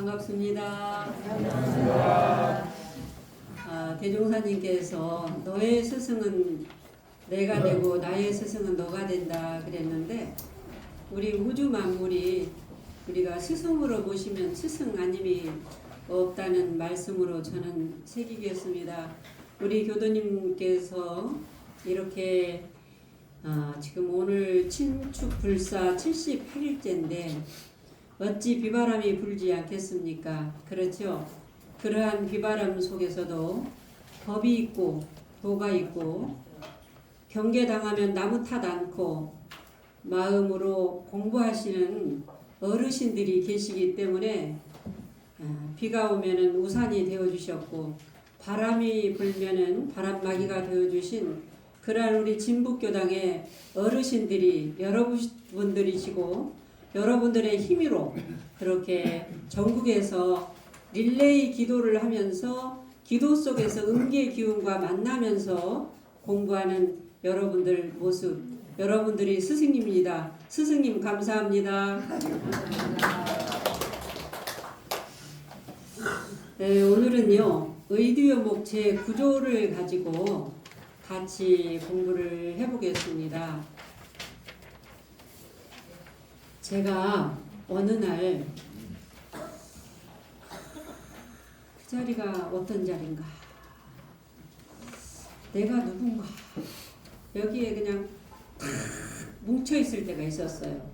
반갑습니다. 대종사님께서 너의 스승은 내가 되고 나의 스승은 너가 된다 그랬는데, 우리 우주 만물이 우리가 스승으로 모시면 스승 아님이 없다는 말씀으로 저는 새기겠습니다. 우리 교도님께서 이렇게 지금 오늘 친축불사 78일째인데 어찌 비바람이 불지 않겠습니까? 그렇죠? 그러한 비바람 속에서도 법이 있고 도가 있고, 경계당하면 나무 탓 않고 마음으로 공부하시는 어르신들이 계시기 때문에 비가 오면은 우산이 되어주셨고, 바람이 불면은 바람막이가 되어주신 그러한 우리 진북교당의 어르신들이 여러분들이시고, 여러분들의 힘으로 그렇게 전국에서 릴레이 기도를 하면서 기도 속에서 음계 기운과 만나면서 공부하는 여러분들 모습, 여러분들이 스승님입니다. 스승님 감사합니다. 네, 오늘은요 의두여목 제9조를 가지고 같이 공부를 해보겠습니다. 제가 어느 날 그 자리가 어떤 자리인가, 내가 누군가, 여기에 그냥 탁 뭉쳐있을 때가 있었어요.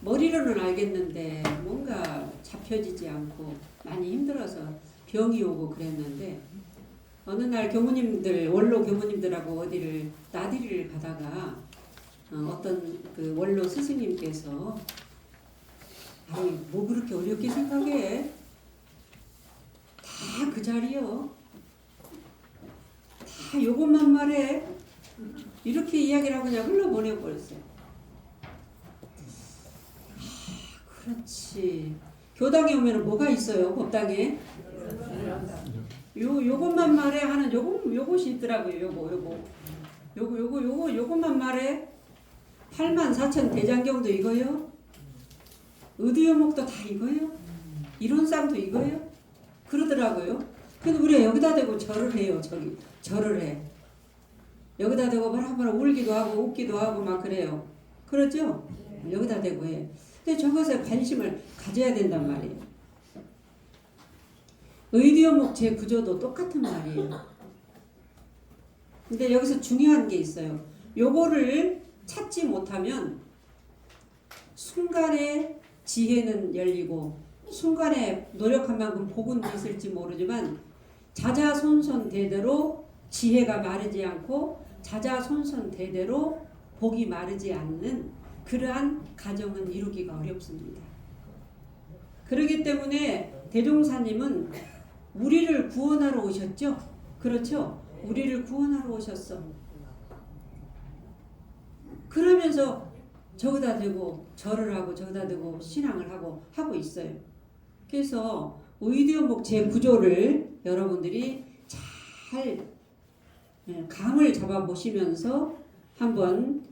머리로는 알겠는데 뭔가 잡혀지지 않고 많이 힘들어서 병이 오고 그랬는데, 어느 날 교무님들, 원로 교무님들하고 어디를 나들이를 가다가 어떤 그 원로 스승님께서 아니 뭐 그렇게 어렵게 생각해? 다 그 자리요. 다 요것만 말해. 이렇게 이야기를 하고 그냥 흘러보내버렸어요. 그렇지. 교당에 오면 뭐가 있어요? 법당에? 요것만 말해 하는 요것이 있더라고요. 요것만 말해. 84,000 대장경도 이거요? 의두여목도 다 이거요? 이론상도 이거요? 그러더라고요. 근데 우리가 여기다 대고 절을 해요. 절을 해. 여기다 대고 바라바라 울기도 하고 웃기도 하고 막 그래요. 그러죠? 여기다 대고 해. 근데 저것에 관심을 가져야 된단 말이에요. 의두여목 제9조도 똑같은 말이에요. 근데 여기서 중요한 게 있어요. 요거를 찾지 못하면 순간에 지혜는 열리고 순간에 노력한 만큼 복은 있을지 모르지만, 자자손손대대로 지혜가 마르지 않고 자자손손대대로 복이 마르지 않는 그러한 가정은 이루기가 어렵습니다. 그렇기 때문에 대종사님은 우리를 구원하러 오셨죠? 그렇죠? 우리를 구원하러 오셨어. 그러면서 저기다 대고 절을 하고 저기다 대고 신앙을 하고 있어요. 그래서 의두여목 제9조를 여러분들이 잘 감을 잡아 보시면서 한번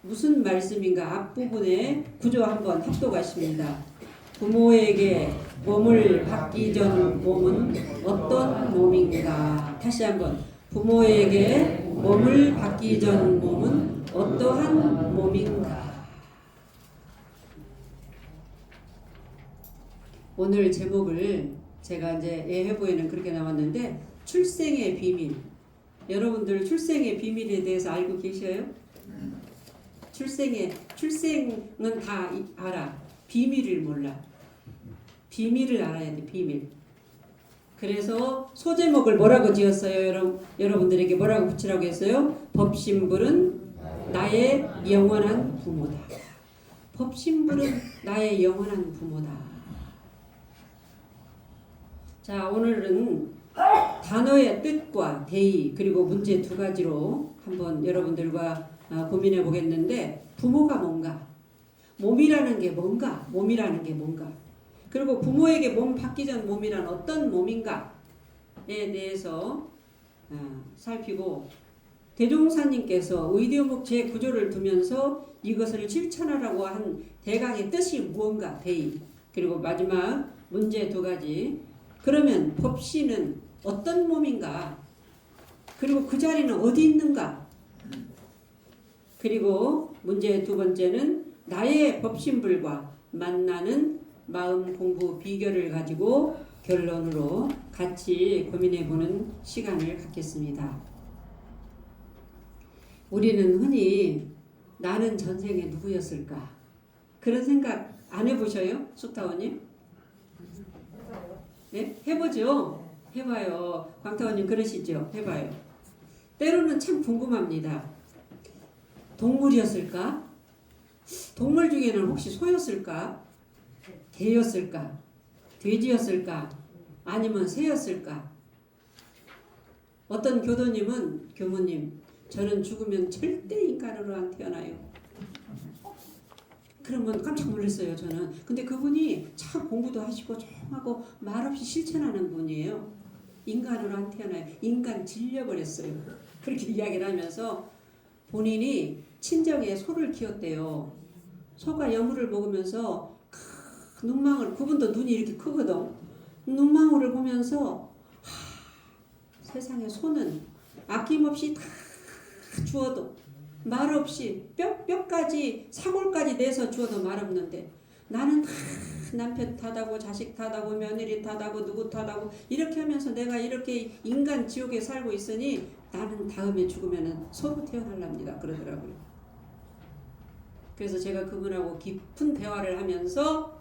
무슨 말씀인가 앞부분에 구조 한번 합독하십니다. 부모에게 몸을 받기 전 몸은 어떤 몸인가? 다시 한번. 부모에게 몸을 받기 전 몸은 어떠한 몸인가? 오늘 제목을 제가 이제 예해보에는 그렇게 나왔는데, 출생의 비밀. 여러분들 출생의 비밀에 대해서 알고 계셔요? 출생은 다 알아. 비밀을 몰라. 비밀을 알아야 돼. 비밀. 그래서 소제목을 뭐라고 지었어요? 여러분들에게 뭐라고 붙이라고 했어요? 법신불은 나의 영원한 부모다. 법신불은 나의 영원한 부모다. 자, 오늘은 단어의 뜻과 대의 그리고 문제 두 가지로 한번 여러분들과 고민해 보겠는데, 부모가 뭔가, 몸이라는 게 뭔가, 그리고 부모에게 몸 받기 전 몸이란 어떤 몸인가에 대해서 살피고, 대종사님께서 의두여목 제9조를 두면서 이것을 실천하라고 한 대강의 뜻이 무언가, 대의, 그리고 마지막 문제 2가지. 그러면 법신은 어떤 몸인가? 그리고 그 자리는 어디 있는가? 그리고 문제 2번째는 나의 법신불과 만나는 마음 공부 비결을 가지고 결론으로 같이 고민해보는 시간을 갖겠습니다. 우리는 흔히 나는 전생에 누구였을까? 그런 생각 안 해보셔요? 숙타원님? 네? 해보죠? 해봐요. 광타원님 그러시죠? 해봐요. 때로는 참 궁금합니다. 동물이었을까? 동물 중에는 혹시 소였을까? 개였을까? 돼지였을까? 아니면 새였을까? 어떤 교모님, 저는 죽으면 절대 인간으로 안 태어나요. 그러면 깜짝 놀랐어요, 저는. 근데 그분이 참 공부도 하시고 조용하고 말없이 실천하는 분이에요. 인간으로 안 태어나요. 인간 질려버렸어요. 그렇게 이야기를 하면서 본인이 친정에 소를 키웠대요. 소가 여물을 먹으면서 눈망울, 그분도 눈이 이렇게 크거든. 눈망울을 보면서 세상에 소는 아낌없이 다 주어도 말없이 뼈까지 사골까지 내서 주어도 말없는데 나는 다 남편 탓하고 자식 탓하고 며느리 탓하고 누구 탓하고 이렇게 하면서 내가 이렇게 인간 지옥에 살고 있으니 나는 다음에 죽으면 소로 태어날랍니다. 그러더라고요. 그래서 제가 그분하고 깊은 대화를 하면서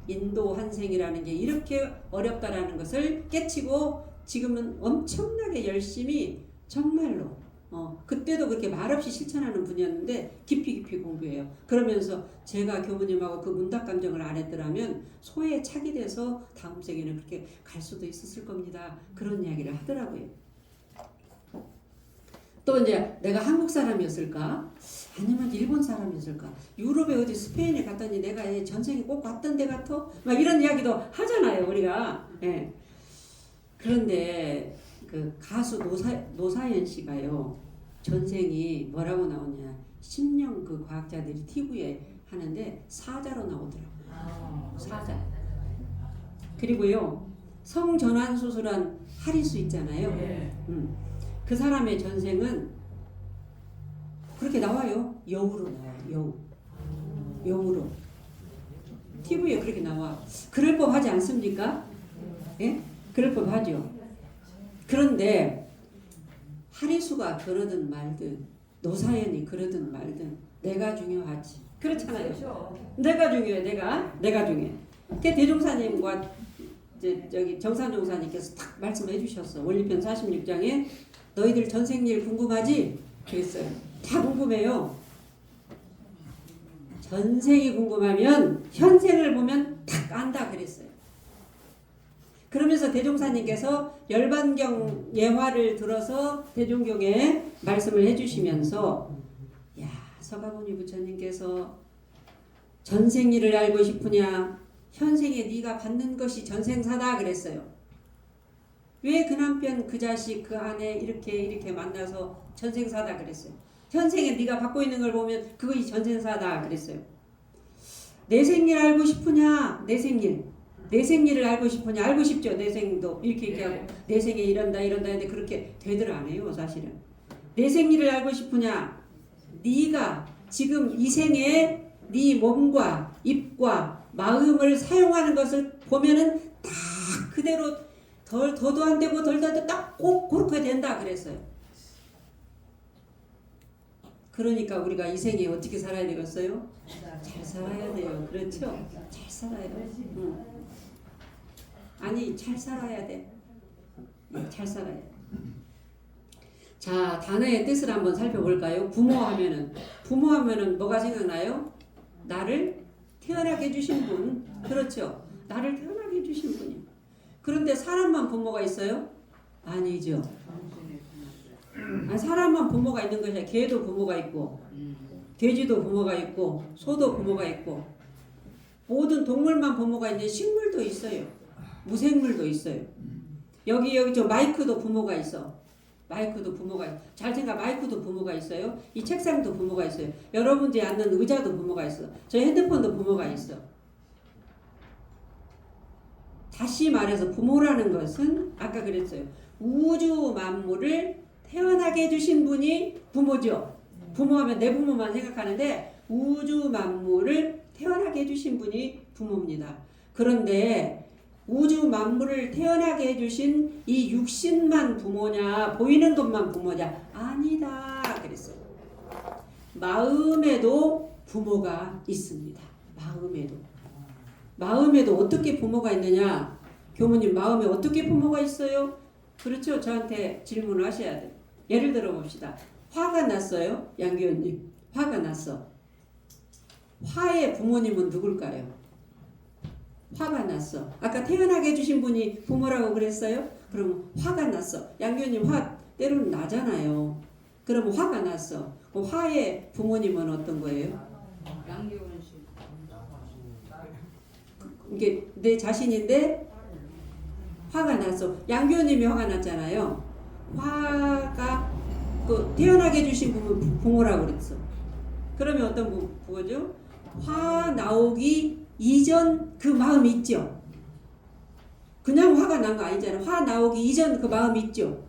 인도 환생이라는 게 이렇게 어렵다라는 것을 깨치고 지금은 엄청나게 열심히 정말로 그때도 그렇게 말없이 실천하는 분이었는데 깊이 공부해요. 그러면서 제가 교무님하고 그 문답감정을 안 했더라면 소에 착이 돼서 다음 생에는 그렇게 갈 수도 있었을 겁니다. 그런 이야기를 하더라고요. 또 이제 내가 한국 사람이었을까? 아니면 일본 사람이었을까? 유럽에 어디 스페인에 갔더니 내가 전생에 꼭 왔던 데 같아? 막 이런 이야기도 하잖아요, 우리가. 예. 그런데 그 가수 노사연 씨가요, 전생이 뭐라고 나오냐, 심령 그 과학자들이 TV에 하는데 사자로 나오더라고요. 사자. 그리고요, 성전환 수술한 하리수 있잖아요. 그 사람의 전생은 그렇게 나와요. 여우로 나와요. 여우로. TV에 그렇게 나와. 그럴 법하지 않습니까? 예? 그럴 법하죠. 그런데 하리수가 그러든 말든 노사연이 그러든 말든 내가 중요하지. 그렇잖아요. 내가 중요해. 내가 중요해. 대종사님과 저기 정산종사님께서 딱 말씀해 주셨어. 원리편 46장에 너희들 전생일 궁금하지? 그랬어요. 다 궁금해요. 전생이 궁금하면 현생을 보면 딱 안다 그랬어요. 그러면서 대종사님께서 열반경 예화를 들어서 대종경에 말씀을 해주시면서 야, 서가모니 부처님께서 전생일을 알고 싶으냐? 현생에 네가 받는 것이 전생사다 그랬어요. 왜 그 남편, 그 자식, 그 아내 이렇게 만나서 전생사다 그랬어요. 현생에 네가 받고 있는 걸 보면 그것이 전생사다 그랬어요. 내 생일 알고 싶으냐? 내 생일을 알고 싶으냐? 알고 싶죠. 내 생도 이렇게 얘기하고 내 생에 이런다 했는데 그렇게 되들 안 해요, 사실은. 내 생일을 알고 싶으냐? 네가 지금 이 생에 네 몸과 입과 마음을 사용하는 것을 보면은 다 그대로 더도 안 되고 덜도 안 되고 딱 꼭 그렇게 된다 그랬어요. 그러니까 우리가 이 생에 어떻게 살아야 되겠어요? 잘 살아야 돼요. 그렇죠? 잘 살아야 돼. 아니, 잘 살아야 돼. 잘 살아야 돼. 자, 단어의 뜻을 한번 살펴볼까요? 부모하면은 뭐가 생각나요? 나를 태어나게 해주신 분. 그렇죠? 나를 태어나게 해주신 분이. 그런데 사람만 부모가 있어요? 아니죠. 사람만 부모가 있는 것이 아니라 개도 부모가 있고 돼지도 부모가 있고 소도 부모가 있고 모든 동물만 부모가 있는데 식물도 있어요. 무생물도 있어요. 여기 저 마이크도 부모가 있어. 마이크도 부모가 있어. 잘 생각, 마이크도 부모가 있어요. 이 책상도 부모가 있어요. 여러분들이 앉는 의자도 부모가 있어. 저 핸드폰도 부모가 있어. 다시 말해서 부모라는 것은 아까 그랬어요. 우주 만물을 태어나게 해주신 분이 부모죠. 부모하면 내 부모만 생각하는데 우주 만물을 태어나게 해주신 분이 부모입니다. 그런데 우주 만물을 태어나게 해주신 이 육신만 부모냐, 보이는 것만 부모냐? 아니다 그랬어요. 마음에도 부모가 있습니다. 마음에도 어떻게 부모가 있느냐? 교무님, 마음에 어떻게 부모가 있어요? 그렇죠. 저한테 질문을 하셔야 돼요. 예를 들어 봅시다. 화가 났어요. 양교원님, 화가 났어. 화의 부모님은 누굴까요? 화가 났어. 아까 태어나게 해주신 분이 부모라고 그랬어요? 그러면 화가 났어. 양교원님, 화 때로는 나잖아요. 그러면 화가 났어. 그럼 화의 부모님은 어떤 거예요? 양교원 씨. 이게 내 자신인데 화가 났어. 양교원님이 화가 났잖아요. 화가 그 태어나게 해주신 분은 부모라고 그랬어. 그러면 어떤 부모죠? 화 나오기 이전 그 마음이 있죠. 그냥 화가 난 거 아니잖아요. 화 나오기 이전 그 마음이 있죠.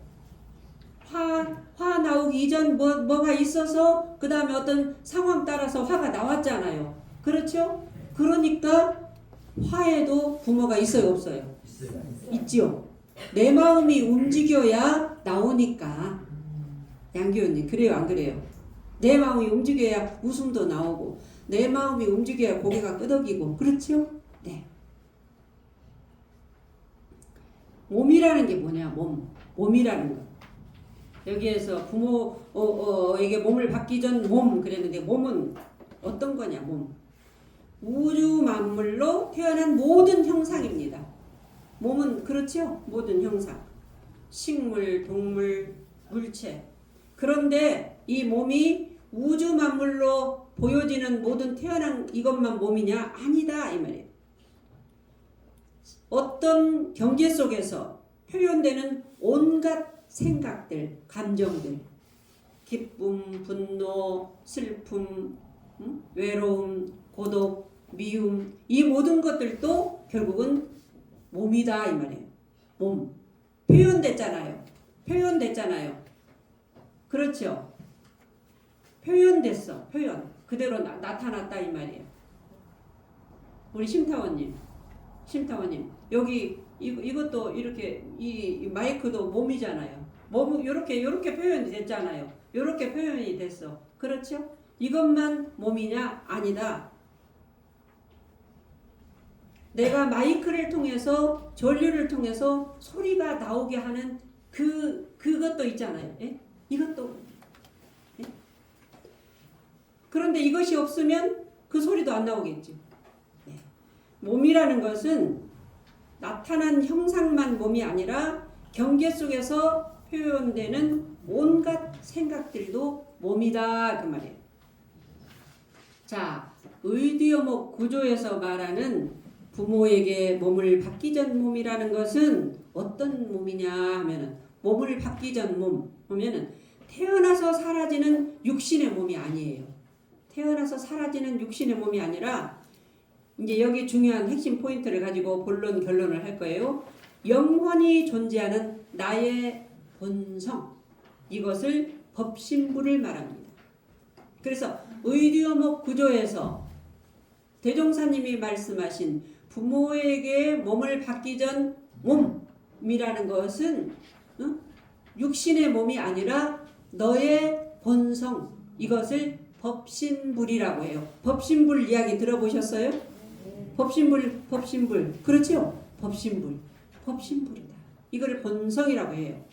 화 나오기 이전 뭐가 있어서 그 다음에 어떤 상황 따라서 화가 나왔잖아요. 그렇죠? 그러니까 화에도 부모가 있어요, 없어요? 있죠. 내 마음이 움직여야 나오니까. 양교원님, 그래요, 안 그래요? 내 마음이 움직여야 웃음도 나오고, 내 마음이 움직여야 고개가 끄덕이고, 그렇죠? 네. 몸이라는 게 뭐냐? 몸이라는 거. 여기에서 부모에게 몸을 받기 전 몸 그랬는데, 몸은 어떤 거냐? 몸. 우주 만물로 태어난 모든 형상입니다. 몸은 그렇죠? 모든 형상. 식물, 동물, 물체. 그런데 이 몸이 우주 만물로 보여지는 모든 태어난 이것만 몸이냐? 아니다 이 말이에요. 어떤 경계 속에서 표현되는 온갖 생각들, 감정들, 기쁨, 분노, 슬픔, 외로움, 고독, 미움, 이 모든 것들도 결국은 몸이다 이 말이에요. 몸. 표현됐잖아요. 그렇죠. 표현됐어. 표현. 그대로 나타났다 이 말이에요. 우리 심타원님. 여기 이것도 이렇게 이 마이크도 몸이잖아요. 몸 요렇게 표현이 됐잖아요. 요렇게 표현이 됐어. 그렇죠? 이것만 몸이냐? 아니다. 내가 마이크를 통해서 전류를 통해서 소리가 나오게 하는 그것도 있잖아요. 예? 이것도. 예? 그런데 이것이 없으면 그 소리도 안 나오겠죠. 예. 몸이라는 것은 나타난 형상만 몸이 아니라 경계 속에서 표현되는 온갖 생각들도 몸이다 그 말이에요. 자, 의디어목 구조에서 말하는 부모에게 몸을 받기 전 몸이라는 것은 어떤 몸이냐 하면은 몸을 받기 전 몸 보면은 태어나서 사라지는 육신의 몸이 아니에요. 태어나서 사라지는 육신의 몸이 아니라 이제 여기 중요한 핵심 포인트를 가지고 본론 결론을 할 거예요. 영원히 존재하는 나의 본성, 이것을 법신부를 말합니다. 그래서 의디어목 구조에서 대종사님이 말씀하신 부모에게 몸을 받기 전 몸이라는 것은 육신의 몸이 아니라 너의 본성, 이것을 법신불이라고 해요. 법신불 이야기 들어보셨어요? 법신불 그렇죠? 법신불이다. 이걸 본성이라고 해요.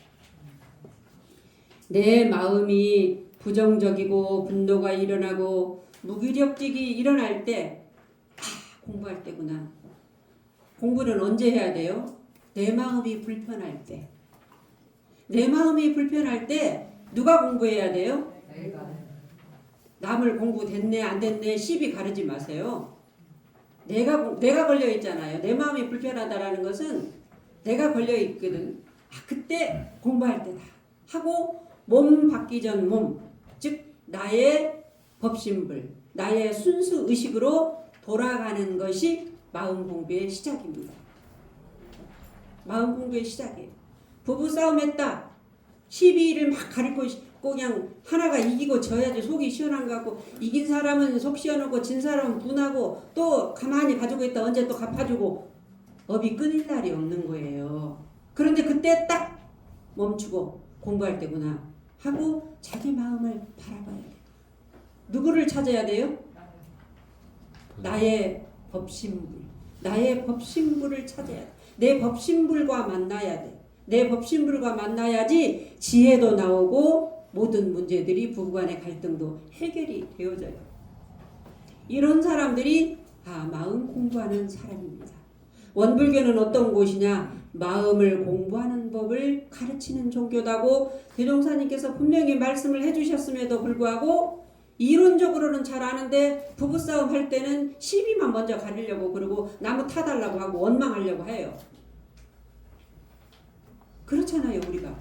내 마음이 부정적이고 분노가 일어나고 무기력증이 일어날 때 공부할 때구나. 공부는 언제 해야 돼요? 내 마음이 불편할 때. 내 마음이 불편할 때 누가 공부해야 돼요? 남을 공부 됐네 안 됐네 시비 가르지 마세요. 내가 걸려 있잖아요. 내 마음이 불편하다라는 것은 내가 걸려 있거든. 그때 공부할 때다 하고 몸 받기 전 몸, 즉 나의 법신불, 나의 순수 의식으로 돌아가는 것이 마음 공부의 시작입니다. 마음 공부의 시작이에요. 부부 싸움했다. 12일을 막 가리고 그냥 하나가 이기고 져야지 속이 시원한 거 같고, 이긴 사람은 속 시원하고 진 사람은 분하고 또 가만히 가지고 있다 언제 또 갚아주고 업이 끊일 날이 없는 거예요. 그런데 그때 딱 멈추고 공부할 때구나 하고 자기 마음을 바라봐야 돼요. 누구를 찾아야 돼요? 나의 법신불. 나의 법신불을 찾아야 돼. 내 법신불과 만나야 돼. 내 법신불과 만나야지 지혜도 나오고 모든 문제들이 부부간의 갈등도 해결이 되어져요. 이런 사람들이 마음 공부하는 사람입니다. 원불교는 어떤 곳이냐? 마음을 공부하는 법을 가르치는 종교다고 대종사님께서 분명히 말씀을 해주셨음에도 불구하고 이론적으로는 잘 아는데 부부싸움 할 때는 시비만 먼저 가리려고 그러고 나무 타달라고 하고 원망하려고 해요. 그렇잖아요, 우리가.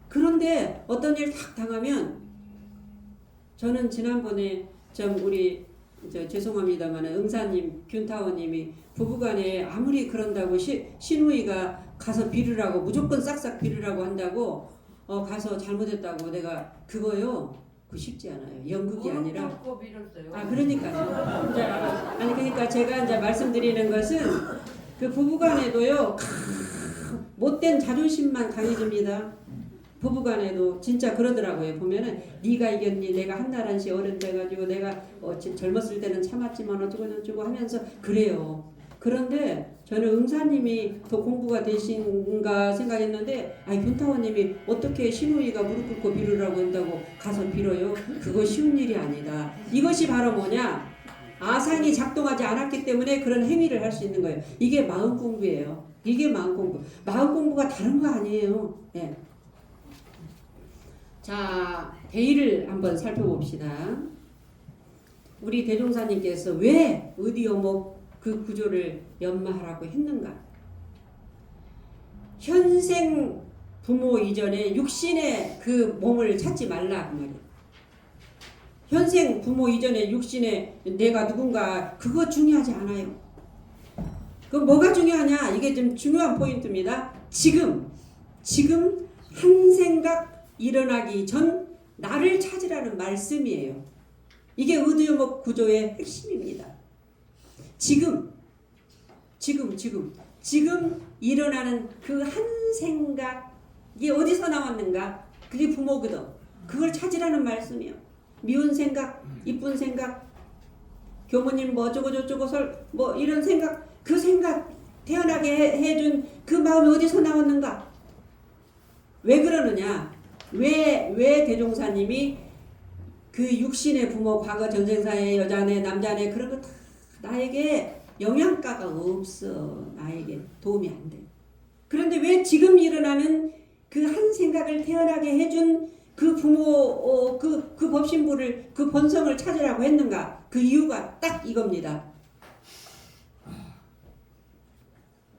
그런데 어떤 일 탁 당하면, 저는 지난번에 우리 죄송합니다만 응사님, 균타오님이 부부간에 아무리 그런다고 시누이가 가서 빌으라고 무조건 싹싹 빌으라고 한다고 가서 잘못했다고 내가 그거요. 그 쉽지 않아요. 연극이 아니라. 그러니까. 아니 그러니까 제가 이제 말씀드리는 것은 그 부부간에도요. 못된 자존심만 강해집니다. 부부간에도 진짜 그러더라고요. 보면은 네가 이겼니? 내가 한나란 씨 어른 돼가지고 내가 젊었을 때는 참았지만 어쩌고 하면서 그래요. 그런데 저는 응사님이 더 공부가 되신가 생각했는데 균타원님이 어떻게 시누이가 무릎 꿇고 빌으라고 한다고 가서 빌어요? 그거 쉬운 일이 아니다. 이것이 바로 뭐냐? 아상이 작동하지 않았기 때문에 그런 행위를 할 수 있는 거예요. 이게 마음 공부예요. 이게 마음 공부. 마음 공부가 다른 거 아니에요. 네. 자, 대의를 한번 살펴봅시다. 우리 대종사님께서 왜 의디오목 그 구조를 연마하라고 했는가? 현생 부모 이전에 육신의 그 몸을 찾지 말라 그 말이에요. 현생 부모 이전에 육신의 내가 누군가 그거 중요하지 않아요. 그 뭐가 중요하냐? 이게 좀 중요한 포인트입니다. 지금 한 생각 일어나기 전 나를 찾으라는 말씀이에요. 이게 의도요목 구조의 핵심입니다. 지금 일어나는 그 한 생각이 어디서 나왔는가? 그게 부모거든. 그걸 찾으라는 말씀이에요. 미운 생각, 이쁜 생각, 교모님 뭐 어쩌고 저쩌고 뭐 이런 생각, 그 생각 태어나게 해준 그 마음이 어디서 나왔는가? 왜 그러느냐? 왜 대종사님이 그 육신의 부모, 과거 전생사의 여자네, 남자네 그런 거 다 나에게 영양가가 없어. 나에게 도움이 안 돼. 그런데 왜 지금 일어나는 그 한 생각을 태어나게 해준 그 부모, 그 법신부를, 그 본성을 찾으라고 했는가? 그 이유가 딱 이겁니다.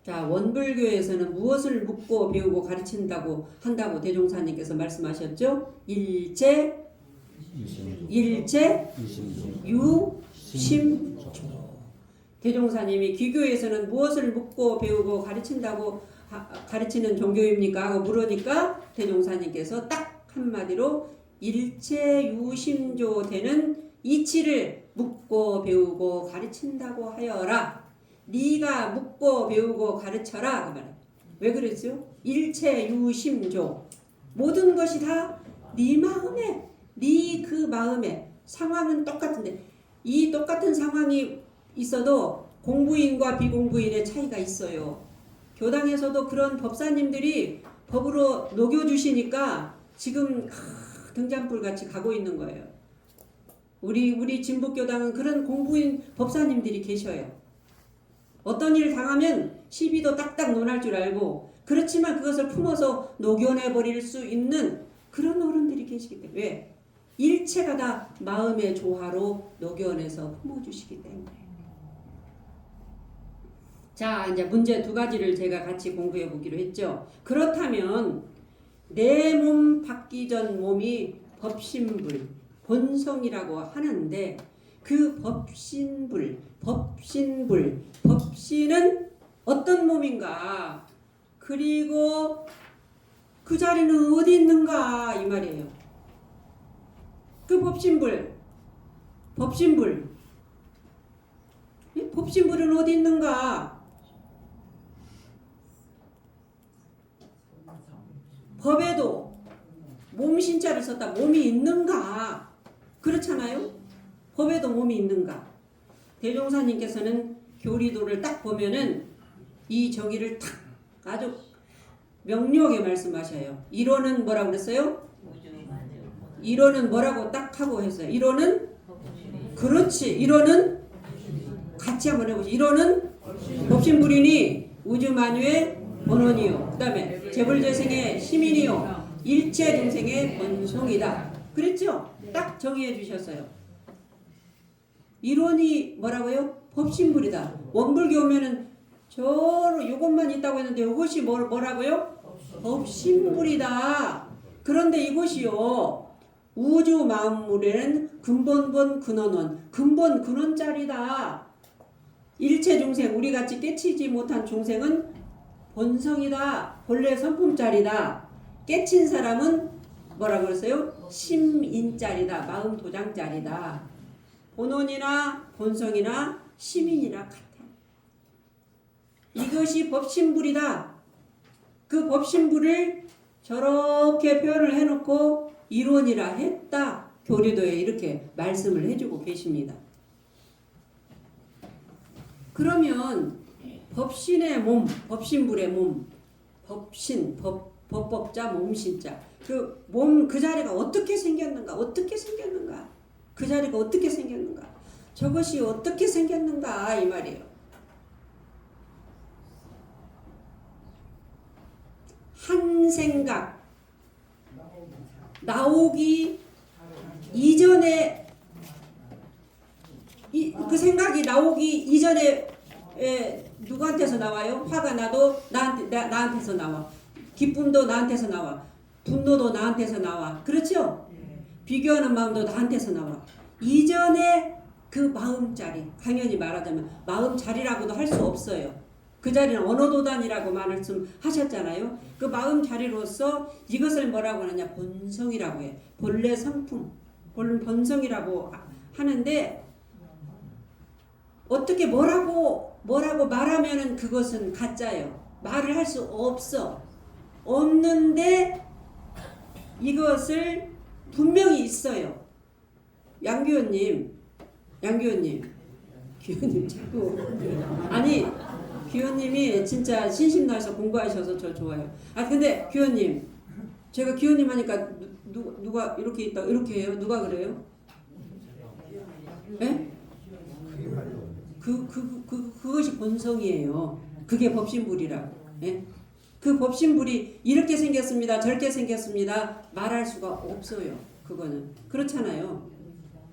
자, 원불교에서는 무엇을 묻고 배우고 가르친다고 한다고 대종사님께서 말씀하셨죠? 일체, 유심조. 대종사님이 귀교에서는 무엇을 묻고 배우고 가르치는 종교입니까? 하고 물으니까 대종사님께서 딱 한마디로 일체 유심조 되는 이치를 묻고 배우고 가르친다고 하여라. 네가 묻고 배우고 가르쳐라. 그 말이에요. 왜 그랬죠? 일체 유심조. 모든 것이 다 네 마음에, 네 그 마음에. 상황은 똑같은데 이 똑같은 상황이 있어도 공부인과 비공부인의 차이가 있어요. 교당에서도 그런 법사님들이 법으로 녹여주시니까 지금 등잔불 같이 가고 있는 거예요. 우리 진북교당은 그런 공부인 법사님들이 계셔요. 어떤 일 당하면 시비도 딱딱 논할 줄 알고 그렇지만 그것을 품어서 녹여내버릴 수 있는 그런 어른들이 계시기 때문에 왜? 일체가 다 마음의 조화로 녹여내서 품어주시기 때문에. 자, 이제 문제 두 가지를 제가 같이 공부해 보기로 했죠. 그렇다면 내 몸 받기 전 몸이 법신불, 본성이라고 하는데 그 법신은 어떤 몸인가? 그리고 그 자리는 어디 있는가 이 말이에요. 그 법신불 법신불은 어디 있는가? 법에도 몸 신자를 썼다. 몸이 있는가? 그렇잖아요. 법에도 몸이 있는가? 대종사님께서는 교리도를 딱 보면은 이 정의를 딱 아주 명료하게 말씀하셔요. 1호는 뭐라고 그랬어요? 1호는 뭐라고 딱 하고 했어요. 1호는 그렇지. 1호는 같이 한번 해보시죠. 1호는 법신불이니 우주만유의 본원이요. 그 다음에 재불재생의 시민이요. 일체중생의 본성이다. 그랬죠? 딱 정의해 주셨어요. 1원이 뭐라고요? 법신불이다. 원불교 오면은 저로 요것만 있다고 했는데 이것이 뭐라고요? 법신불이다. 그런데 이것이요. 우주 만물에는 근본본 근원원, 근본 근원짜리다. 일체 중생, 우리같이 깨치지 못한 중생은 본성이다. 본래 성품짜리다. 깨친 사람은 뭐라고 그랬어요? 심인짜리다. 마음 도장짜리다. 본원이나 본성이나 시민이나 같아. 이것이 법신불이다. 그 법신불을 저렇게 표현을 해놓고 이론이라 했다. 교리도에 이렇게 말씀을 해주고 계십니다. 그러면 법신의 몸, 법신불의 몸, 법신, 법법자, 몸신자. 그 몸 그 자리가 어떻게 생겼는가? 어떻게 생겼는가? 그 자리가 어떻게 생겼는가? 저것이 어떻게 생겼는가? 이 말이에요. 한 생각 나오기 이전에 그 생각이 나오기 이전에 누구한테서 나와요? 화가 나도 나한테서 나와. 기쁨도 나한테서 나와. 분노도 나한테서 나와. 그렇죠? 비교하는 마음도 나한테서 나와. 이전에 그 마음자리, 당연히 말하자면 마음자리라고도 할 수 없어요. 그 자리는 언어도단이라고 말씀하셨잖아요. 그 마음자리로서 이것을 뭐라고 하느냐? 본성이라고 해. 본래 성품, 본성이라고 하는데 어떻게 뭐라고 말하면은 그것은 가짜예요. 말을 할 수 없어. 없는데 이것을 분명히 있어요. 양규호님 자꾸 아니 규호님이 진짜 신심 나서 공부하셔서 저 좋아요. 아 근데 규호님 제가 규호님 하니까 누가 이렇게 있다 이렇게 해요? 누가 그래요? 예? 그것이 본성이에요. 그게 법신불이라고. 예? 그 법신불이 이렇게 생겼습니다. 저렇게 생겼습니다. 말할 수가 없어요. 그거는 그렇잖아요.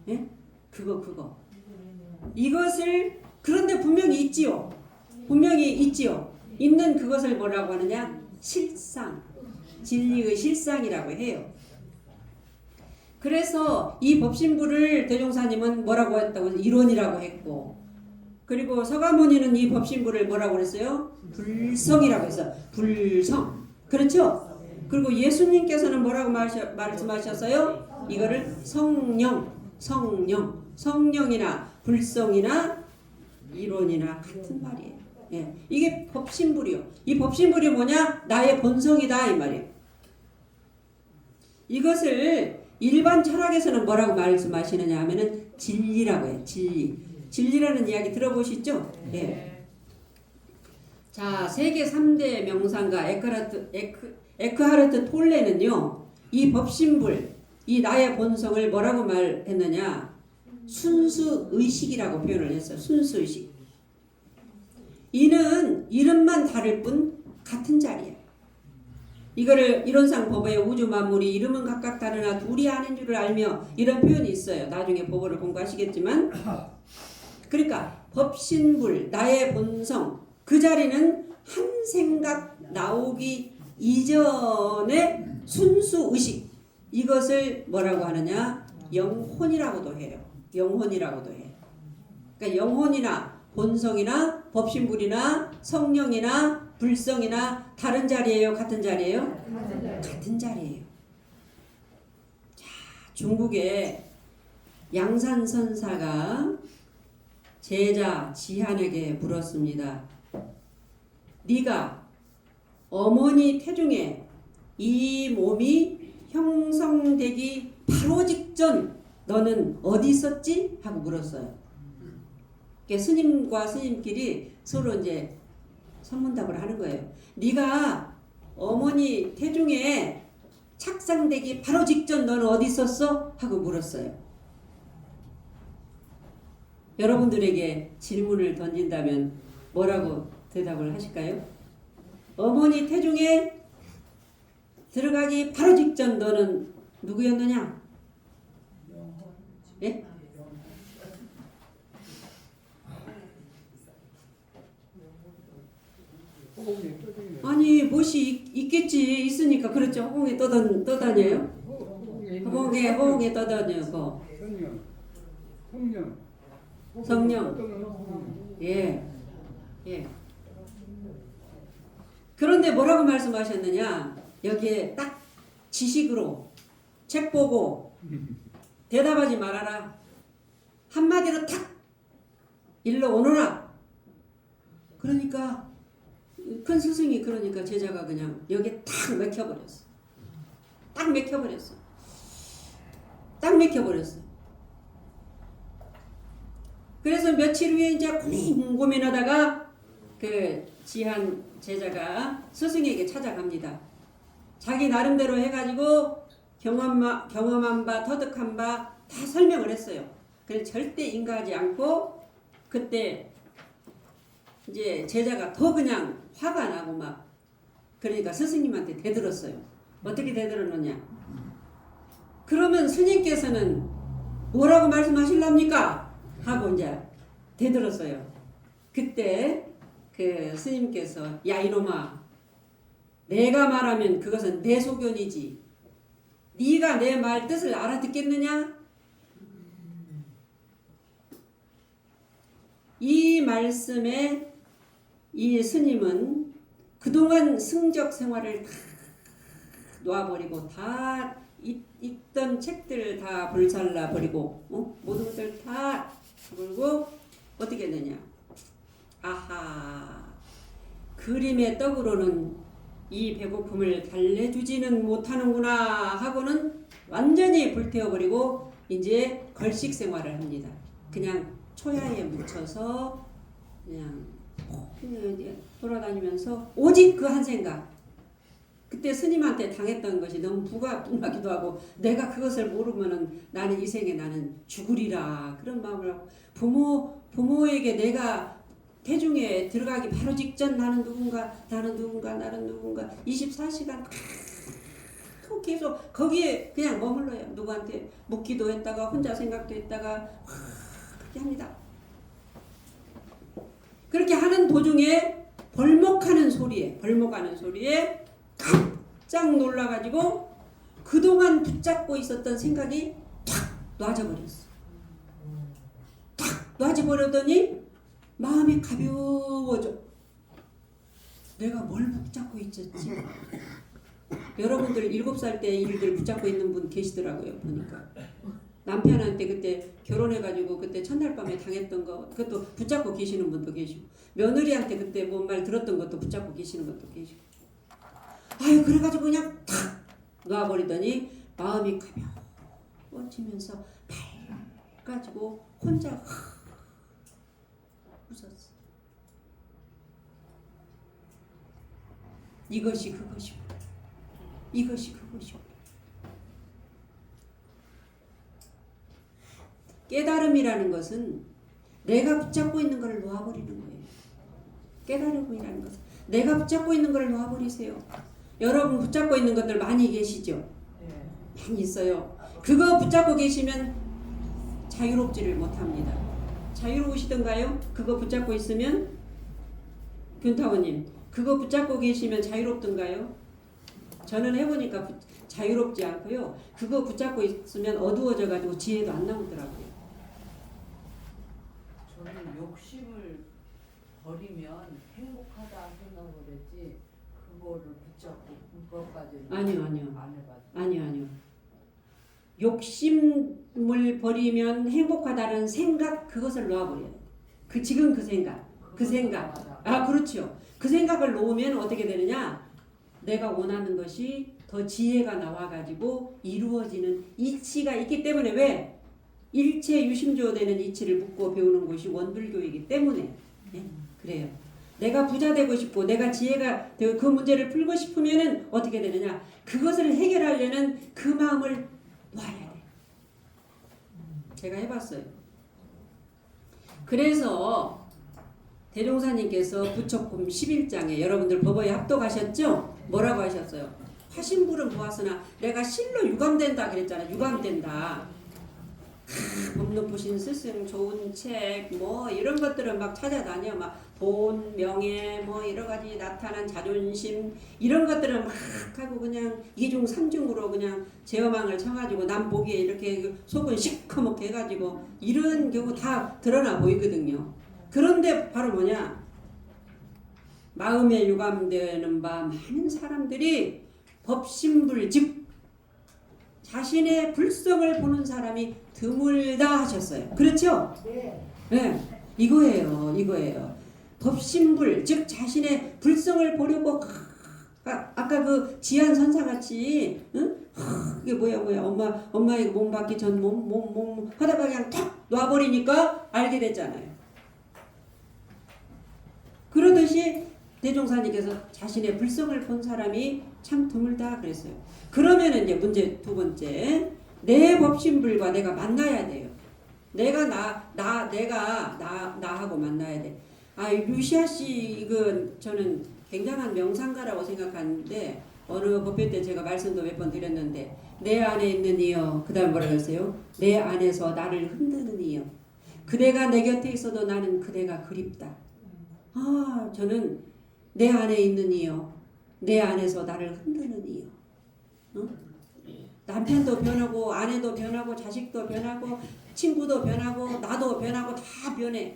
예? 그거 이것을 그런데 분명히 있지요. 있는 그것을 뭐라고 하느냐? 실상, 진리의 실상이라고 해요. 그래서 이 법신불을 대종사님은 뭐라고 했다고 해서 이론이라고 했고, 그리고 서가모니는 이 법신불을 뭐라고 그랬어요? 불성이라고 했어요. 불성. 그렇죠? 그리고 예수님께서는 뭐라고 말씀하셨어요? 이거를 성령이나 불성이나 이론이나 같은 말이에요. 예. 이게 법신불이요. 이 법신불이 뭐냐? 나의 본성이다 이 말이에요. 이것을 일반 철학에서는 뭐라고 말씀하시느냐 하면은 진리라고 해요. 진리라는 이야기 들어보셨죠? 예. 자, 세계 3대 명상가 에크하르트 톨레는요. 이 법신불, 이 나의 본성을 뭐라고 말했느냐? 순수의식이라고 표현을 했어요. 순수의식. 이는 이름만 다를 뿐 같은 자리예요. 이거를 이론상 법의 우주 만물이 이름은 각각 다르나 둘이 아닌 줄을 알며 이런 표현이 있어요. 나중에 법어를 공부하시겠지만 그러니까 법신불 나의 본성 그 자리는 한 생각 나오기 이전의 순수의식 이것을 뭐라고 하느냐 영혼이라고도 해요. 영혼이라고도 해요. 그러니까 영혼이나 본성이나 법신불이나 성령이나 불성이나 다른 자리예요? 같은 자리예요? 같은 자리예요. 자, 중국의 양산선사가 제자 지한에게 물었습니다. 네가 어머니 태중에 이 몸이 형성되기 바로 직전 너는 어디 있었지? 하고 물었어요. 그러니까 스님과 스님끼리 서로 이제 선문답을 하는 거예요. 네가 어머니 태중에 착상되기 바로 직전 너는 어디 있었어? 하고 물었어요. 여러분들에게 질문을 던진다면 뭐라고 대답을 하실까요? 어머니 태중에 들어가기 바로 직전 너는 누구였느냐? 예? 아니 못이 있겠지. 있으니까 그렇죠. 호응에 떠다녀요. 호응에 떠다녀요. 성령. 예. 예. 그런데 뭐라고 말씀하셨느냐? 여기에 딱 지식으로 책 보고 대답하지 말아라. 한마디로 탁 일러 오너라. 그러니까 큰 스승이 그러니까 제자가 그냥 여기에 딱 맥혀버렸어. 딱 맥혀버렸어. 딱 맥혀버렸어. 그래서 며칠 후에 이제 고민하다가 그 지한 제자가 스승에게 찾아갑니다. 자기 나름대로 해가지고 경험한 바, 터득한 바 다 설명을 했어요. 그래서 절대 인가하지 않고 그때 이제 제자가 더 그냥 화가 나고 막 그러니까 스승님한테 대들었어요. 어떻게 대들었느냐? 그러면 스님께서는 뭐라고 말씀하실랍니까? 하고 이제 대들었어요. 그때 그 스님께서 야 이놈아 내가 말하면 그것은 내 소견이지 네가 내 말 뜻을 알아듣겠느냐? 이 말씀에 이 스님은 그동안 승적 생활을 다 놓아버리고 다 있던 책들을 다 불살라버리고 모든 것들 다 버리고 어떻게 했느냐? 아하 그림의 떡으로는 이 배고픔을 달래주지는 못하는구나 하고는 완전히 불태워버리고 이제 걸식 생활을 합니다. 그냥 초야에 묻혀서 그냥 돌아다니면서 오직 그 한 생각. 그때 스님한테 당했던 것이 너무 부가하기도 하고 내가 그것을 모르면은 나는 이 생에 나는 죽으리라 그런 마음을 하고 부모에게 내가 태중에 들어가기 바로 직전 나는 누군가 24시간 계속 거기에 그냥 머물러요. 누구한테 묻기도 했다가 혼자 생각도 했다가 그렇게 합니다. 그렇게 하는 도중에 벌목하는 소리에 깜짝 놀라가지고 그동안 붙잡고 있었던 생각이 탁 놔져버렸어. 탁 놔져버렸더니 마음이 가벼워져. 내가 뭘 붙잡고 있었지? 여러분들 7살 때 일들 붙잡고 있는 분 계시더라고요. 보니까 남편한테 그때 결혼해가지고 그때 첫날 밤에 당했던 거 그것도 붙잡고 계시는 분도 계시고 며느리한테 그때 뭔 말 들었던 것도 붙잡고 계시는 것도 계시고 아유 그래가지고 그냥 탁 놔버리더니 마음이 가벼워지면서 밝아지고 혼자 웃었어. 이것이 그것이고 깨달음이라는 것은 내가 붙잡고 있는 걸 놓아버리는 거예요. 깨달음이라는 것은 내가 붙잡고 있는 걸 놓아버리세요. 여러분 붙잡고 있는 것들 많이 계시죠? 많이 있어요. 그거 붙잡고 계시면 자유롭지를 못합니다. 자유로우시던가요? 그거 붙잡고 있으면 균타오님 그거 붙잡고 계시면 자유롭던가요? 저는 해보니까 자유롭지 않고요. 그거 붙잡고 있으면 어두워져가지고 지혜도 안 나오더라고요. 저는 욕심을 버리면 행복하다 생각을 했지 그거를 붙잡고 그것까지는 아니요. 안 해봤어. 아니요. 욕심을 버리면 행복하다는 생각 그것을 놓아버려요. 지금 그 생각. 아 그렇죠. 그 생각을 놓으면 어떻게 되느냐? 내가 원하는 것이 더 지혜가 나와가지고 이루어지는 이치가 있기 때문에 왜? 일체 유심조되는 이치를 묻고 배우는 것이 원불교이기 때문에 그래요. 내가 부자 되고 싶고 내가 지혜가 되고 그 문제를 풀고 싶으면은 어떻게 되느냐? 그것을 해결하려는 그 마음을 놔야 돼. 제가 해봤어요. 그래서 대종사님께서 부처품 11장에 여러분들 법어에 합독하셨죠? 뭐라고 하셨어요? 화신불은 보았으나 내가 실로 유감된다 그랬잖아. 유감된다. 법 높으신 스승 좋은 책 뭐 이런 것들을 막 찾아다녀. 막 돈, 명예 뭐 여러 가지 나타난 자존심 이런 것들을 막 하고 그냥 이중 삼중으로 그냥 제어망을 쳐가지고 남 보기에 이렇게 속은 시커멓게 해가지고 이런 경우 다 드러나 보이거든요. 그런데 바로 뭐냐? 마음에 유감되는 바 많은 사람들이 법신불 즉 자신의 불성을 보는 사람이 드물다 하셨어요. 그렇죠? 네. 이거예요. 법신불 즉 자신의 불성을 보려고 아까 그 지한 선사같이 응? 이게 뭐야 엄마 이거 몸 받기 전 몸 하다가 그냥 탁 놔버리니까 알게 됐잖아요. 그러듯이 대종사님께서 자신의 불성을 본 사람이 참 드물다 그랬어요. 그러면 이제 문제 두 번째, 내 법신불과 내가 만나야 돼요. 내가 나하고 만나야 돼. 루시아 씨 이건 저는 굉장한 명상가라고 생각하는데 어느 법회 때 제가 말씀도 몇 번 드렸는데 내 안에 있는 이여 그다음 뭐라고 했어요? 내 안에서 나를 흔드는 이여 그대가 내 곁에 있어도 나는 그대가 그립다. 저는 내 안에 있는 이여 내 안에서 나를 흔드는 이여 남편도 변하고 아내도 변하고 자식도 변하고 친구도 변하고 나도 변하고 다 변해.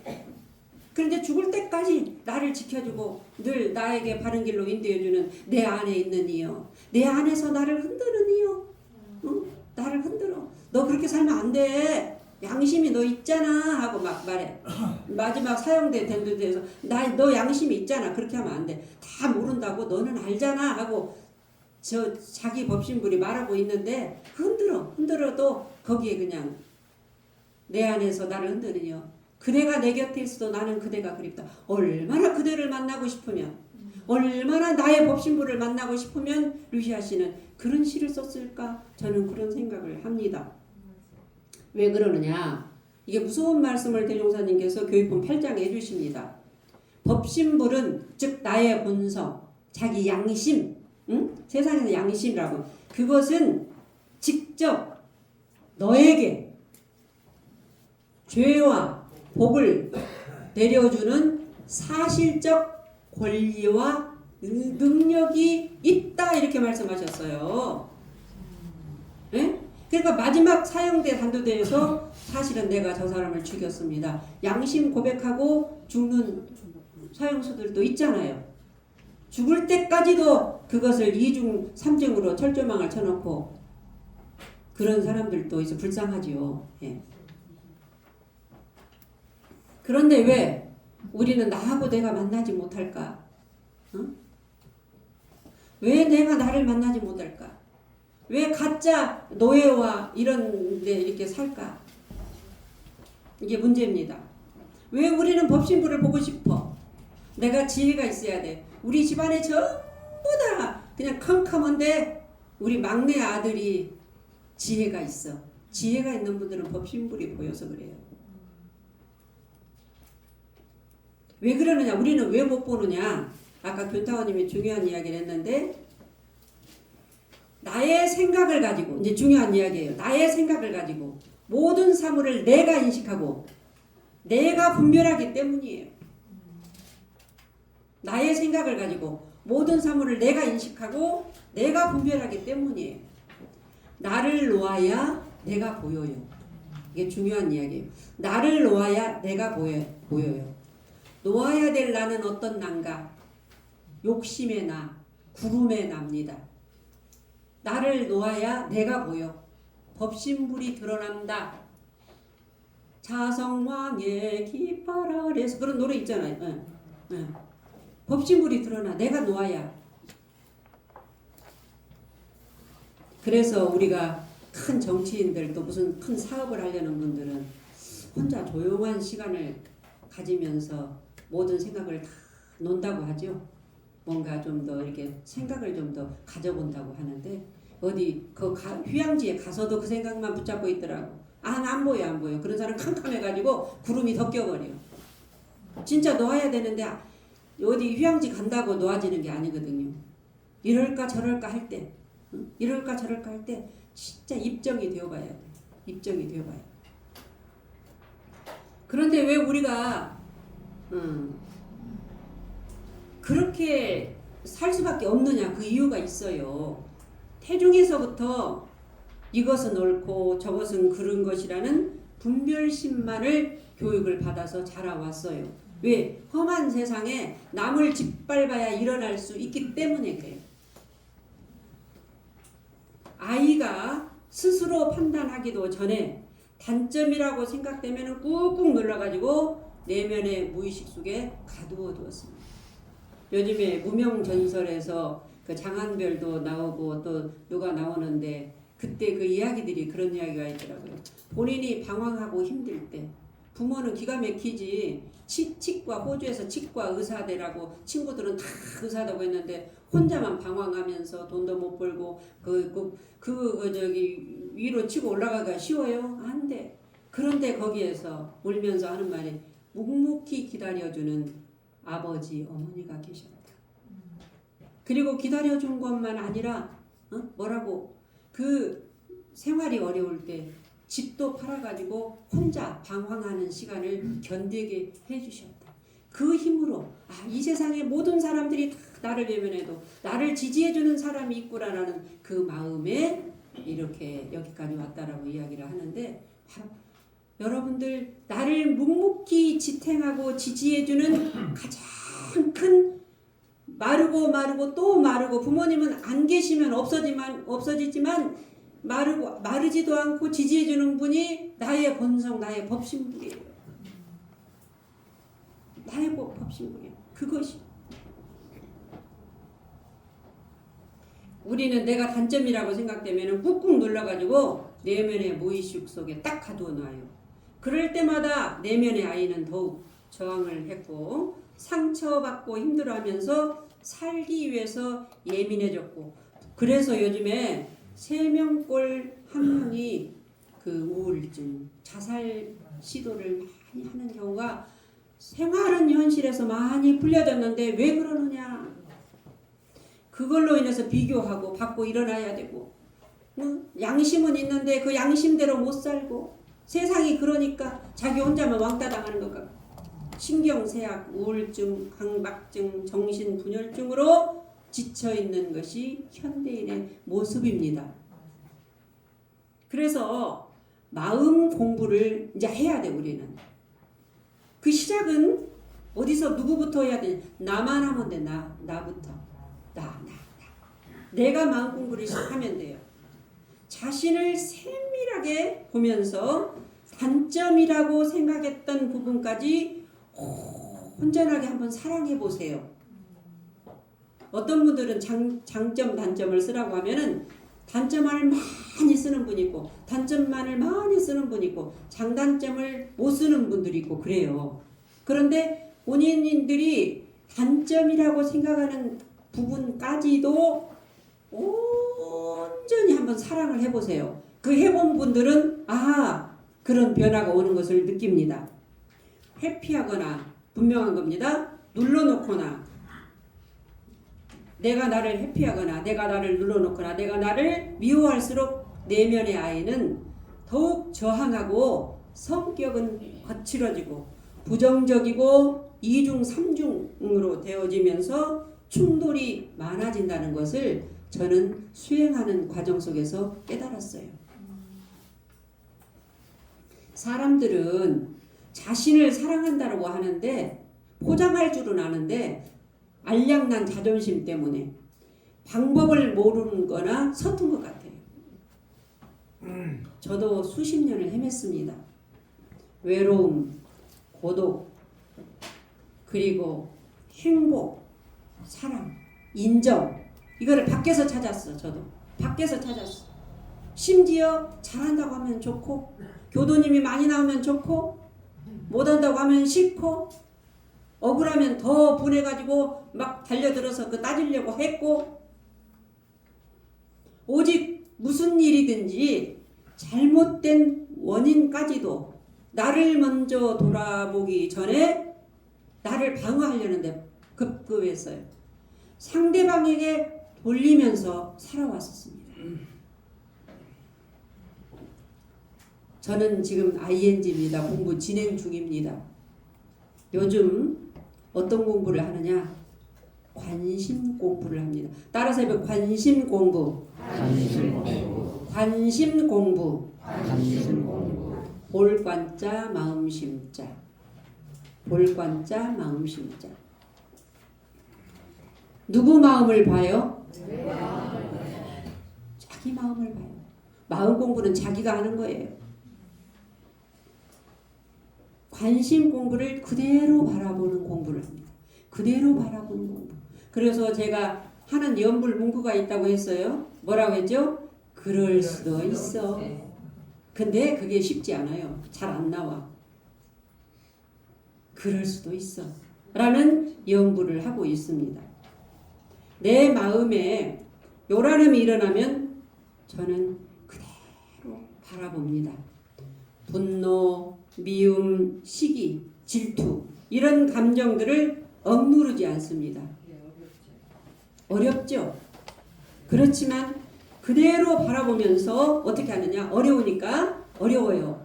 그런데 죽을 때까지 나를 지켜주고 늘 나에게 바른 길로 인도해주는 내 안에 있는 이여 내 안에서 나를 흔드는 이여 나를 흔들어. 너 그렇게 살면 안 돼. 양심이 너 있잖아 하고 막 말해. 마지막 사형대 된도에서 너 양심이 있잖아. 그렇게 하면 안 돼. 다 모른다고 너는 알잖아 하고 자기 법신불이 말하고 있는데 흔들어도 거기에 그냥 내 안에서 나를 흔드느냐. 그대가 내 곁에 있어도 나는 그대가 그립다. 얼마나 그대를 만나고 싶으면 얼마나 나의 법신불을 만나고 싶으면 루시아 씨는 그런 시를 썼을까? 저는 그런 생각을 합니다. 왜 그러느냐? 이게 무서운 말씀을 대종사님께서 교육본 8장에 해주십니다. 법신불은 즉 나의 본성, 자기 양심, 세상에서 양심이라고 그것은 직접 너에게 죄와 복을 내려주는 사실적 권리와 능력이 있다 이렇게 말씀하셨어요. 네? 그러니까 마지막 사형대 단도대에서 사실은 내가 저 사람을 죽였습니다. 양심 고백하고 죽는 사형수들도 있잖아요. 죽을 때까지도 그것을 이중 삼중으로 철조망을 쳐놓고 그런 사람들도 있어 불쌍하지요. 예. 그런데 왜 우리는 나하고 내가 만나지 못할까? 왜 내가 나를 만나지 못할까? 왜 가짜 노예와 이런 데 이렇게 살까? 이게 문제입니다. 왜 우리는 법신불을 보고 싶어? 내가 지혜가 있어야 돼. 우리 집안에 전부 다 그냥 캄캄한데 우리 막내 아들이 지혜가 있어. 지혜가 있는 분들은 법신불이 보여서 그래요. 왜 그러느냐? 우리는 왜 못 보느냐? 아까 교타원님이 중요한 이야기를 했는데 나의 생각을 가지고 이제 중요한 이야기예요. 나의 생각을 가지고 모든 사물을 내가 인식하고 내가 분별하기 때문이에요. 나의 생각을 가지고 모든 사물을 내가 인식하고 내가 분별하기 때문이에요. 나를 놓아야 내가 보여요. 이게 중요한 이야기예요. 나를 놓아야 내가 보여요. 놓아야 될 나는 어떤 난가? 욕심의 나, 구름의 납니다. 나를 놓아야 내가 보여. 법신불이 드러난다. 자성왕의 깃발 아래서 그런 노래 있잖아요. 법신불이 드러나. 내가 놓아야. 그래서 우리가 큰 정치인들 또 무슨 큰 사업을 하려는 분들은 혼자 조용한 시간을 가지면서 모든 생각을 다 논다고 하죠. 뭔가 좀 더 이렇게 생각을 좀 더 가져본다고 하는데 어디 그 휴양지에 가서도 그 생각만 붙잡고 있더라고. 안 보여 안 보여. 그런 사람 캄캄해가지고 구름이 덮여버려. 진짜 놓아야 되는데 어디 휴양지 간다고 놓아지는 게 아니거든요. 이럴까 저럴까 할 때, 이럴까 저럴까 할 때 진짜 입정이 되어봐야 돼. 입정이 되어봐야 돼. 그런데 왜 우리가 그렇게 살 수밖에 없느냐? 그 이유가 있어요. 태중에서부터 이것은 옳고 저것은 그른 것이라는 분별심만을 교육을 받아서 자라왔어요. 왜? 험한 세상에 남을 짓밟아야 일어날 수 있기 때문에 그래요. 아이가 스스로 판단하기도 전에 단점이라고 생각되면 꾹꾹 눌러가지고 내면의 무의식 속에 가두어 두었습니다. 요즘에 무명전설에서 그 장한별도 나오고 또 누가 나오는데 그때 그 이야기들이 그런 이야기가 있더라고요. 본인이 방황하고 힘들 때 부모는 기가 막히지. 치과 호주에서 치과 의사되라고 친구들은 다 의사다고 했는데 혼자만 방황하면서 돈도 못 벌고 저기 위로 치고 올라가기가 쉬워요? 안 돼. 그런데 거기에서 울면서 하는 말이 묵묵히 기다려주는 아버지 어머니가 계셨다. 그리고 기다려준 것만 아니라 뭐라고 그 생활이 어려울 때 집도 팔아가지고 혼자 방황하는 시간을 견디게 해주셨다. 그 힘으로 이 세상의 모든 사람들이 다 나를 외면해도 나를 지지해주는 사람이 있구나라는 그 마음에 이렇게 여기까지 왔다라고 이야기를 하는데 바로 여러분들 나를 묵묵히 지탱하고 지지해주는 가장 큰 마르고 또 마르고 부모님은 안 계시면 없어지지만 마르지도 않고 지지해주는 분이 나의 본성, 나의 법신불이에요. 나의 법신불이에요. 그것이. 우리는 내가 단점이라고 생각되면 꾹꾹 눌러가지고 내면의 무의식 속에 딱 가두어 놔요. 그럴 때마다 내면의 아이는 더욱 저항을 했고 상처받고 힘들어하면서 살기 위해서 예민해졌고 그래서 요즘에 3명꼴 1명이 그 우울증, 자살 시도를 많이 하는 경우가 생활은 현실에서 많이 풀려졌는데 왜 그러느냐? 그걸로 인해서 비교하고 받고 일어나야 되고 양심은 있는데 그 양심대로 못 살고 세상이 그러니까 자기 혼자만 왕따 당하는 것 같고 신경쇠약, 우울증, 강박증, 정신분열증으로 지쳐있는 것이 현대인의 모습입니다. 그래서 마음 공부를 이제 해야 돼 우리는. 그 시작은 어디서 누구부터 해야 되냐. 나만 하면 돼. 나부터. 나. 내가 마음 공부를 시작하면 돼요. 자신을 세밀하게 보면서 단점이라고 생각했던 부분까지 온전하게 한번 사랑해 보세요. 어떤 분들은 장점 단점을 쓰라고 하면은 단점을 많이 쓰는 분이 있고 단점만을 많이 쓰는 분이 있고 장단점을 못 쓰는 분들이 있고 그래요. 그런데 본인들이 단점이라고 생각하는 부분까지도 온전히 한번 사랑을 해보세요. 그 해본 분들은 그런 변화가 오는 것을 느낍니다. 회피하거나 분명한 겁니다. 눌러놓거나 내가 나를 회피하거나 내가 나를 눌러놓거나 내가 나를 미워할수록 내면의 아이는 더욱 저항하고 성격은 거칠어지고 부정적이고 이중 삼중으로 되어지면서 충돌이 많아진다는 것을 저는 수행하는 과정 속에서 깨달았어요. 사람들은 자신을 사랑한다고 하는데 포장할 줄은 아는데 알량난 자존심 때문에 방법을 모르는 거나 서툰 것 같아요. 저도 수십 년을 헤맸습니다. 외로움, 고독, 그리고 행복, 사랑, 인정, 이거를 밖에서 찾았어. 저도 밖에서 찾았어. 심지어 잘한다고 하면 좋고, 교도님이 많이 나오면 좋고, 못한다고 하면 싫고, 억울하면 더 분해가지고 막 달려들어서 그 따지려고 했고, 오직 무슨 일이든지 잘못된 원인까지도 나를 먼저 돌아보기 전에 나를 방어하려는데 급급했어요. 상대방에게 돌리면서 살아왔었습니다. 저는 지금 ING입니다. 공부 진행 중입니다. 요즘 어떤 공부를 하느냐? 관심 공부를 합니다. 따라서 해봐. 관심 공부. 관심 공부. 볼관자 마음심자. 볼관자 마음심자. 누구 마음을 봐요? 자기 마음을 봐요. 마음 공부는 자기가 하는 거예요. 관심 공부를 그대로 바라보는 공부를 합니다. 그대로 바라보는 공부. 그래서 제가 하는 연불 문구가 있다고 했어요. 뭐라고 했죠? 그럴 수도 있어. 근데 그게 쉽지 않아요. 잘 안 나와. 그럴 수도 있어. 라는 연불을 하고 있습니다. 내 마음에 요란함이 일어나면 저는 그대로 바라봅니다. 분노, 미움, 시기, 질투 이런 감정들을 억누르지 않습니다. 어렵죠? 그렇지만 그대로 바라보면서 어떻게 하느냐? 어려우니까 어려워요.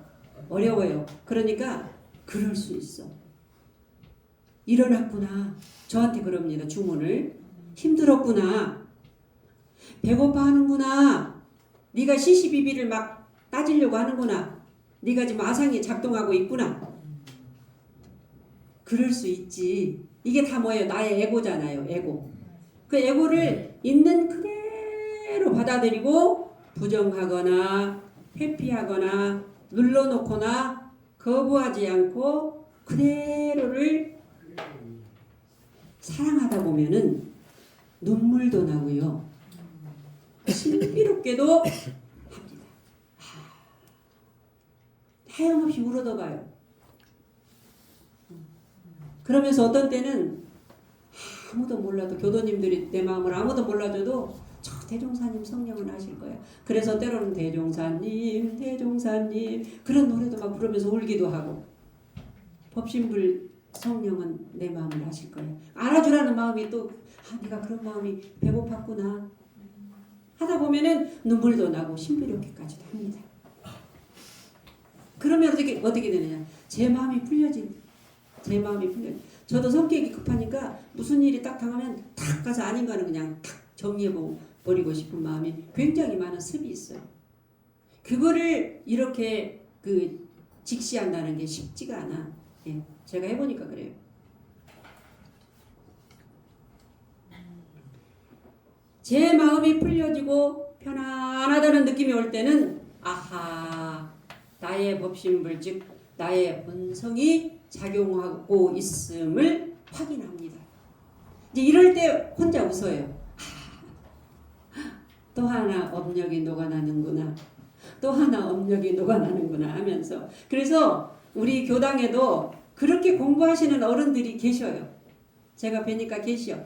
그러니까 그럴 수 있어. 일어났구나. 저한테 그럽니다. 주문을. 힘들었구나. 배고파하는구나. 네가 시시비비를 막 따지려고 하는구나. 네가 지금 아상이 작동하고 있구나. 그럴 수 있지. 이게 다 뭐예요? 나의 에고잖아요. 에고. 그 에고를 있는 그대로 받아들이고 부정하거나 회피하거나 눌러놓거나 거부하지 않고 그대로를 사랑하다 보면은 눈물도 나고요. 신비롭게도 합니다. 하염없이 울어도 봐요. 그러면서 어떤 때는 아무도 몰라도 교도님들이 내 마음을 아무도 몰라줘도 저 대종사님 성령은 아실 거야. 그래서 때로는 대종사님 그런 노래도 막 부르면서 울기도 하고 법신불 성령은 내 마음을 아실 거야. 알아주라는 마음이 또 내가 그런 마음이 배고팠구나 하다 보면은 눈물도 나고 신비롭게까지도 합니다. 그러면 어떻게 되느냐? 제 마음이 풀려진. 저도 성격이 급하니까 무슨 일이 딱 당하면 탁 가서 아닌 거는 그냥 탁 정리해버리고 싶은 마음이 굉장히 많은 습이 있어요. 그거를 이렇게 직시한다는 게 쉽지가 않아. 예, 제가 해보니까 그래요. 제 마음이 풀려지고 편안하다는 느낌이 올 때는 아하, 나의 법신불 즉 나의 본성이 작용하고 있음을 확인합니다. 이제 이럴 때 혼자 웃어요. 또 하나 업력이 녹아나는구나. 또 하나 업력이 녹아나는구나 하면서. 그래서 우리 교당에도 그렇게 공부하시는 어른들이 계셔요. 제가 뵈니까 계셔.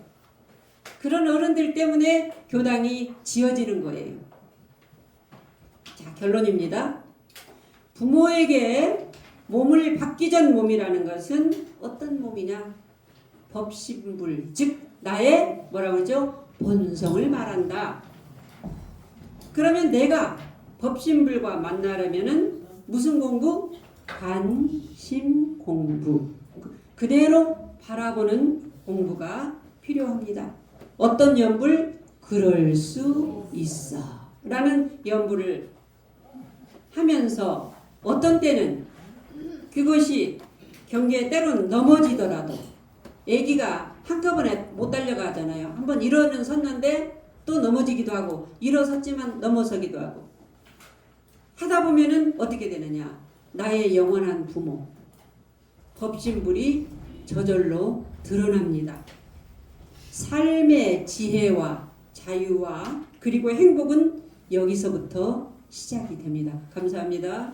그런 어른들 때문에 교당이 지어지는 거예요. 자, 결론입니다. 부모에게 몸을 받기 전 몸이라는 것은 어떤 몸이냐? 법신불, 즉 나의 뭐라고 그러죠? 본성을 말한다. 그러면 내가 법신불과 만나려면은 무슨 공부? 관심 공부. 그대로 바라보는 공부가 필요합니다. 어떤 연불? 그럴 수 있어 라는 연불을 하면서 어떤 때는 그것이 경계에 때로는 넘어지더라도 애기가 한꺼번에 못 달려가잖아요. 한번 일어는 섰는데 또 넘어지기도 하고 일어섰지만 넘어서기도 하고 하다 보면은 어떻게 되느냐. 나의 영원한 부모 법신불이 저절로 드러납니다. 삶의 지혜와 자유와 그리고 행복은 여기서부터 시작이 됩니다. 감사합니다.